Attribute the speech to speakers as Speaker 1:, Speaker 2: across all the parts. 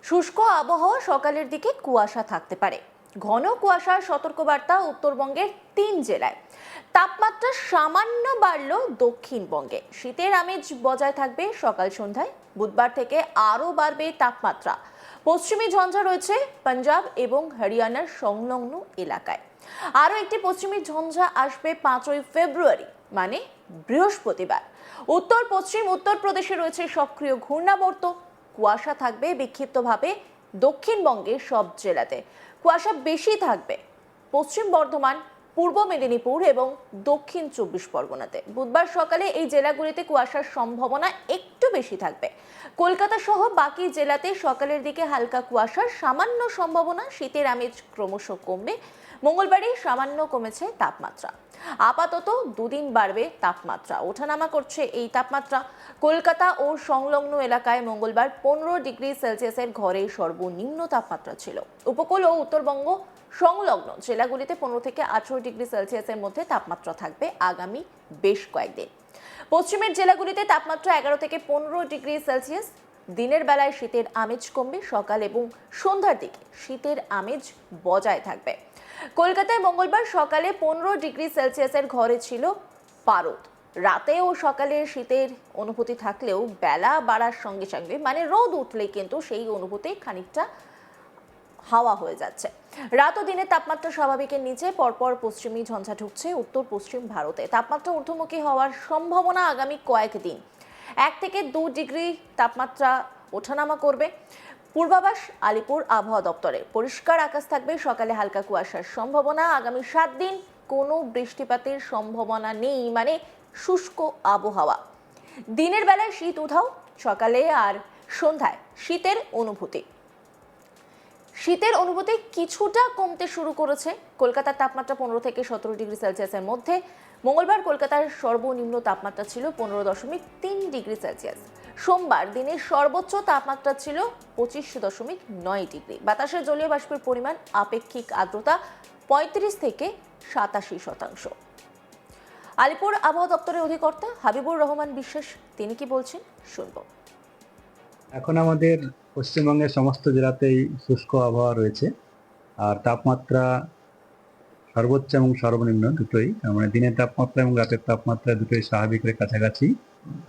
Speaker 1: শুষ্ক আবহাওয়া, সকালের দিকে কুয়াশা থাকতে পারে। ঘন কুয়াশার সতর্কবার্তা উত্তরবঙ্গের 3 জেলায়। তাপমাত্রা সামান্য বাড়লেও দক্ষিণবঙ্গে শীতের আমেজ বজায় থাকবে সকাল সন্ধ্যায়। বুধবার থেকে আরও বাড়বে তাপমাত্রা। পশ্চিমী ঝঞ্ঝা রয়েছে পাঞ্জাব এবং হরিয়ানার সংলগ্ন এলাকায়। আরও একটি পশ্চিমী ঝঞ্ঝা আসবে 5ই ফেব্রুয়ারি, মানে বৃহস্পতিবার। উত্তর পশ্চিম উত্তরপ্রদেশে রয়েছে সক্রিয় ঘূর্ণাবর্ত। কুয়াশা থাকবে বিক্ষিপ্তভাবে দক্ষিণবঙ্গের সব জেলাতে। কুয়াশা বেশি থাকবে পশ্চিম বর্ধমান, পূর্ব মেদিনীপুর এবং দক্ষিণ 24 পরগনাতে। বুধবার সকালে এই জেলাগুলিতে কুয়াশার সম্ভাবনা একটু বেশি থাকবে। কলকাতা সহ বাকি জেলাতে সকালের দিকে হালকা কুয়াশার সামান্য সম্ভাবনা। শীতের আমেজ ক্রমশ কমবে। মঙ্গলবারই সামান্য কমেছে তাপমাত্রা। আপাতত দুদিন বাড়বে তাপমাত্রা, ওঠানামা করছে এই তাপমাত্রা। কলকাতা ও সংলগ্ন এলাকায় মঙ্গলবার 15 ডিগ্রি সেলসিয়াসের ঘরে সর্বনিম্ন তাপমাত্রা ছিল। উপকূল ও উত্তরবঙ্গ সংলগ্ন জেলাগুলিতে 15 থেকে 18 ডিগ্রি সেলসিয়াসের মধ্যে তাপমাত্রা থাকবে আগামী বেশ কয়েকদিন। পশ্চিমের জেলাগুলিতে তাপমাত্রা 11 থেকে 15 ডিগ্রি সেলসিয়াস। দিনের বেলায় শীতের আমেজ কমবে। সকাল এবং সন্ধ্যার দিকে শীতের আমেজ বজায় থাকবে। কলকাতায় মঙ্গলবার সকালে 15 ডিগ্রি সেলসিয়াসের ঘরে ছিল পারদ। রাতে ও সকালে শীতের অনুভূতি থাকলেও বেলা বাড়ার সঙ্গে সঙ্গে, মানে রোদ উঠলে কিন্তু সেই অনুভূতি খানিকটা হাওয়া হয়ে যাচ্ছে। রাত ও দিনের তাপমাত্রা স্বাভাবিকের নিচে। পরপর পশ্চিমী ঝঞ্ঝা ঢুকছে উত্তর পশ্চিম ভারতে। তাপমাত্রা ঊর্ধ্বমুখী হওয়ার সম্ভাবনা আগামী কয়েকদিন। 1 থেকে 2 ডিগ্রি তাপমাত্রা ওঠানামা করবে। পূর্বাভাস আলিপুর আবহাওয়া দপ্তরের। পরিষ্কার আকাশ থাকবে। সকালে হালকা কুয়াশার সম্ভাবনা। আগামী 7 দিন কোনো বৃষ্টিপাতের সম্ভাবনা নেই, মানে শুষ্ক আবহাওয়া। দিনের বেলায় শীত উধাও, সকালে আর সন্ধ্যায় শীতের অনুভূতি কিছুটা কমতে শুরু করেছে। কলকাতার তাপমাত্রা 15 থেকে 17 ডিগ্রি সেলসিয়াসের মধ্যে। মঙ্গলবার কলকাতার সর্বনিম্ন তাপমাত্রা ছিল 15.3 ডিগ্রি সেলসিয়াস। সোমবার দিনের সর্বোচ্চ তাপমাত্রা ছিল 25.9 ডিগ্রি। বাতাসে জলীয় বাষ্পের পরিমাণ, আপেক্ষিক আর্দ্রতা 35 থেকে 87%। আলিপুর আবহাওয়া দপ্তরের অধিকর্তা হাবিবুর রহমান বিশ্বাস, তিনি কি বলছেন শুনবো।
Speaker 2: এখন আমাদের পশ্চিমবঙ্গের সমস্ত জেলাতেই শুষ্ক আবহাওয়া রয়েছে। আর তাপমাত্রা সর্বোচ্চ এবং সর্বনিম্ন দুটোই, মানে দিনের তাপমাত্রা এবং রাতের তাপমাত্রা দুটোই স্বাভাবিকের কাছাকাছি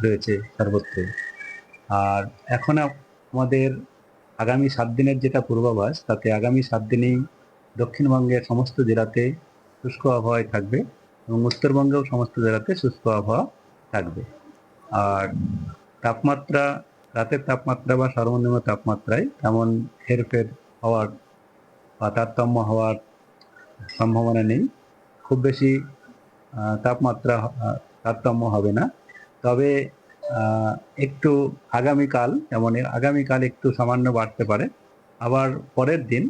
Speaker 2: রয়েছে সর্বত্র। আর এখন আমাদের আগামী 7 দিনের যেটা পূর্বাভাস, তাতে আগামী 7 দিনেই দক্ষিণবঙ্গের সমস্ত জেলাতে শুষ্ক আবহাওয়ায় থাকবে এবং উত্তরবঙ্গেও সমস্ত জেলাতে শুষ্ক আবহাওয়া থাকবে। আর তাপমাত্রা, রাতের তাপমাত্রা বা সর্বনিম্ন তাপমাত্রায় তেমন হেরফের হওয়ার বা তারতম্য হওয়ার সম্ভাবনা নেই। খুব বেশি তারতম্য হবে না। তবে একটু আগামীকাল একটু সামান্য বাড়তে পারে। আবার পরের দিন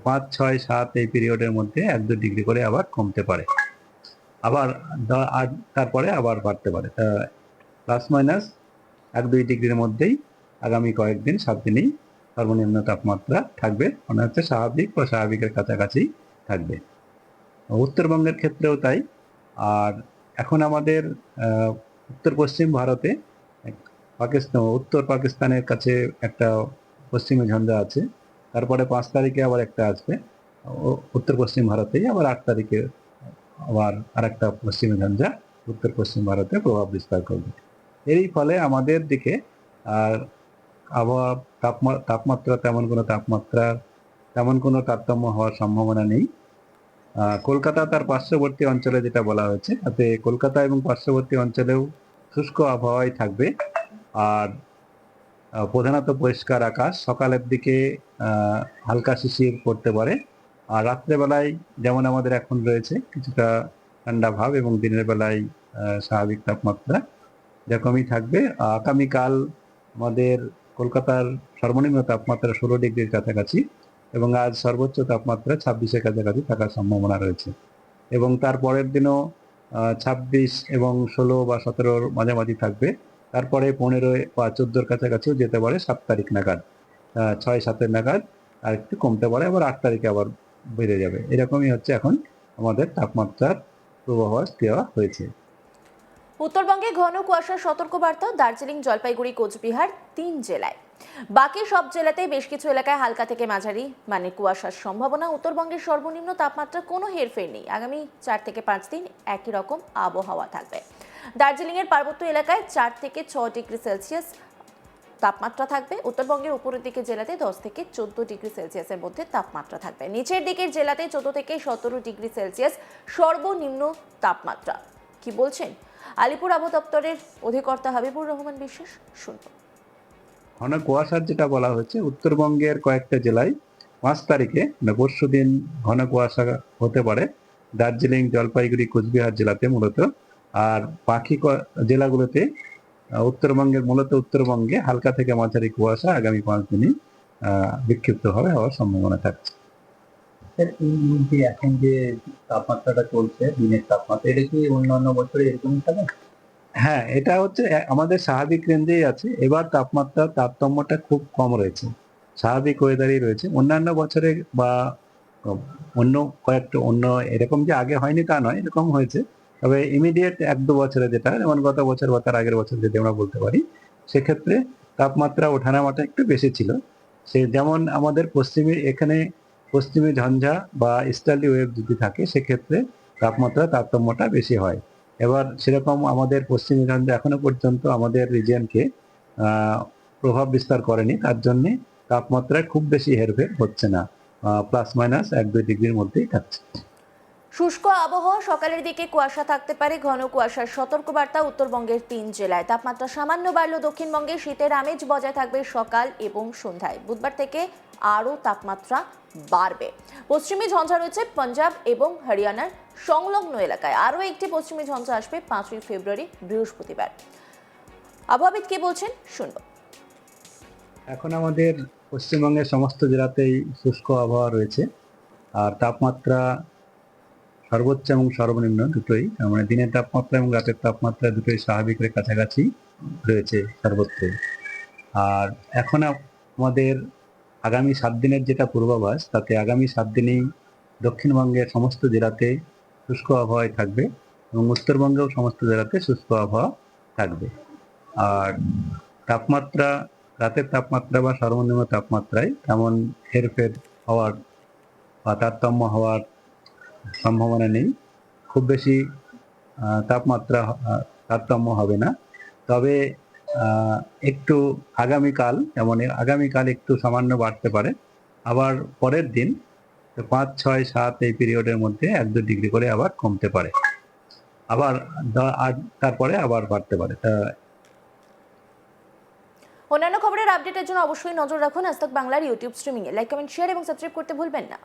Speaker 2: 5, 6, 7 এই পিরিয়ডের মধ্যে 1-2 ডিগ্রি করে আবার কমতে পারে। আবার তারপরে আবার বাড়তে পারে। প্লাস মাইনাস 1-2 ডিগ্রির মধ্যেই আগামী কয়েকদিন 7 দিনেই সর্বনিম্ন তাপমাত্রা থাকবে, মনে হচ্ছে স্বাভাবিক বা স্বাভাবিকের কাছাকাছি থাকবে। উত্তরবঙ্গের ক্ষেত্রেও তাই। আর এখন আমাদের উত্তর পশ্চিম ভারতে উত্তর পাকিস্তানের কাছে একটা পশ্চিমী ঝঞ্ঝা আছে। তারপরে 5 তারিখে আবার একটা আসবে উত্তর পশ্চিম ভারতেই। আবার 8 তারিখে আবার আরেকটা পশ্চিমী ঝঞ্ঝা উত্তর পশ্চিম ভারতে প্রভাব বিস্তার করবে। এরই ফলে আমাদের দিকে আর আবহাওয়া তাপমাত্রা তেমন কোনো তারতম্য হওয়ার সম্ভাবনা নেই। কলকাতা তার পার্শ্ববর্তী অঞ্চলে যেটা বলা হয়েছে, তাতে কলকাতা এবং পার্শ্ববর্তী অঞ্চলেও শুষ্ক আবহাওয়াই থাকবে। আর প্রধানত পরিষ্কার আকাশ। সকালের দিকে হালকা শিশির পড়তে পারে। আর রাত্রেবেলায় যেমন আমাদের এখন রয়েছে কিছুটা ঠান্ডা ভাব, এবং দিনের বেলায় স্বাভাবিক তাপমাত্রা এরকমই থাকবে। আগামীকাল আমাদের কলকাতার সর্বনিম্ন তাপমাত্রা 16 ডিগ্রির কাছাকাছি এবং আজ সর্বোচ্চ তাপমাত্রা 26-এর কাছাকাছি থাকার সম্ভাবনা রয়েছে। এবং তার পরের দিনও 26 এবং 16 বা 17-র মাঝামাঝি থাকবে। তারপরে 15 বা 14-র কাছাকাছিও যেতে পারে 7 তারিখ নাগাদ। 6-7 নাগাদ আর একটু কমতে পারে, আবার 8 তারিখে আবার বেড়ে যাবে। এরকমই হচ্ছে এখন আমাদের তাপমাত্রার পূর্বাভাস দেওয়া হয়েছে।
Speaker 1: উত্তরবঙ্গে ঘন কুয়াশার সতর্কবার্তা দার্জিলিং, জলপাইগুড়ি, কোচবিহার 3 জেলায়। বাকি সব জেলাতেই বেশ কিছু এলাকায় হালকা থেকে মাঝারি মানে কুয়াশার সম্ভাবনা। উত্তরবঙ্গের সর্বনিম্ন তাপমাত্রা কোনো হেরফের নেই। আগামী 4 থেকে 5 দিন একই রকম আবহাওয়া থাকবে। দার্জিলিংয়ের পার্বত্য এলাকায় 4 থেকে 6 ডিগ্রি সেলসিয়াস তাপমাত্রা থাকবে। উত্তরবঙ্গের উপরের দিকের জেলাতে 10 থেকে 14 ডিগ্রি সেলসিয়াসের মধ্যে তাপমাত্রা থাকবে। নিচের দিকের জেলাতে 14 থেকে 17 ডিগ্রি সেলসিয়াস সর্বনিম্ন তাপমাত্রা। কি বলছেন আলিপুর আবহাওয়া দপ্তরের অধিকর্তা হাবিবুর রহমান বিশ্বাস, শুনব।
Speaker 2: ঘন কুয়াশার যেটা বলা হচ্ছে, উত্তরবঙ্গের কয়েকটা জেলায় 5 তারিখে পরশু দিন ঘন কুয়াশা হতে পারে। দার্জিলিং, জলপাইগুড়ি, কোচবিহার জেলাতে মূলত, আর বাকি জেলাগুলোতে উত্তরবঙ্গে হালকা থেকে মাঝারি কুয়াশা আগামী 5 দিনই বিক্ষিপ্তভাবে হওয়ার সম্ভাবনা থাকছে।
Speaker 3: এই যে এখন যে তাপমাত্রাটা চলছে, দিনের তাপমাত্রা, এটা কি অন্যান্য বছরে এরকমই থাকে?
Speaker 2: হ্যাঁ, এটা হচ্ছে আমাদের স্বাভাবিক রেঞ্জেই আছে। এবার তারতম্যটা খুব কম রয়েছে, স্বাভাবিক ওয়েদারই রয়েছে। অন্যান্য বছরে বা অন্য এরকম যে আগে হয়নি তা নয়, এরকম হয়েছে। তবে ইমিডিয়েট 1-2 বছরে, যেটা যেমন গত বছর বা তার আগের বছর যদি আমরা বলতে পারি, সেক্ষেত্রে তাপমাত্রা ওঠানামাটা একটু বেশি ছিল। সে যেমন আমাদের পশ্চিমী ঝঞ্ঝা বা ইস্টার্লি ওয়েভ যদি থাকে, সেক্ষেত্রে তারতম্যটা বেশি হয়। এবার সেরকম আমাদের পশ্চিমী ঝঞ্ঝা এখনো পর্যন্ত আমাদের রিজিয়নকে প্রভাব বিস্তার করেনি, তার জন্য তাপমাত্রায় খুব বেশি হেরফের হচ্ছে না, প্লাস মাইনাস 1-2 ডিগ্রির মধ্যেই থাকছে।
Speaker 1: শুষ্ক আবহাওয়া, সকালের দিকে কুয়াশা থাকতে পারে। ঘন কুয়াশার সতর্কবার্তা উত্তরবঙ্গের 3 জেলায়। তাপমাত্রা সামান্য বাড়লেও দক্ষিণবঙ্গে শীতের আমেজ বজায় থাকবে সকাল এবং সন্ধ্যায়। বুধবার থেকে আরও তাপমাত্রা বাড়বে। পশ্চিমী ঝঞ্ঝা রয়েছে পাঞ্জাব এবং হরিয়ানার সংলগ্ন এলাকায়। আরও একটি পশ্চিমী ঝঞ্ঝা আসবে 5ই ফেব্রুয়ারি বৃহস্পতিবার। আবহাওয়াবিদ কে বলছেন, শুনব।
Speaker 2: এখন আমাদের পশ্চিমবঙ্গের সমস্ত জেলাতেই শুষ্ক আবহাওয়া রয়েছে, আর তাপমাত্রা সর্বোচ্চ এবং সর্বনিম্ন দুটোই, মানে দিনের তাপমাত্রা এবং রাতের তাপমাত্রা দুটোই স্বাভাবিকের কাছাকাছি রয়েছে সর্বত্র। আর এখন আমাদের আগামী 7 দিনের যেটা পূর্বাভাস, তাতে আগামী 7 দিনেই দক্ষিণবঙ্গের সমস্ত জেলাতে শুষ্ক আবহাওয়ায় থাকবে এবং উত্তরবঙ্গেও সমস্ত জেলাতে শুষ্ক আবহাওয়া থাকবে। আর রাতের তাপমাত্রা বা সর্বনিম্ন তাপমাত্রায় তেমন হেরফের হওয়ার বা তারতম্য হওয়ার সম্ভাবনা নেই। খুব বেশি তারতম্য হবে না। তবে একটু আগামীকাল একটু সামান্য বাড়তে পারে। আবার পরের দিন 5, 6, 7 এই পিরিয়ডের মধ্যে 1-2 ডিগ্রি করে আবার কমতে পারে, আবার তারপরে আবার বাড়তে পারে।
Speaker 1: অন্যান্য খবরের আপডেটের জন্য অবশ্যই নজর রাখুন আজ তাক বাংলার ইউটিউব স্ট্রিমিংয়ে। লাইক, কমেন্ট, শেয়ার এবং সাবস্ক্রাইব করতে ভুলবেন না।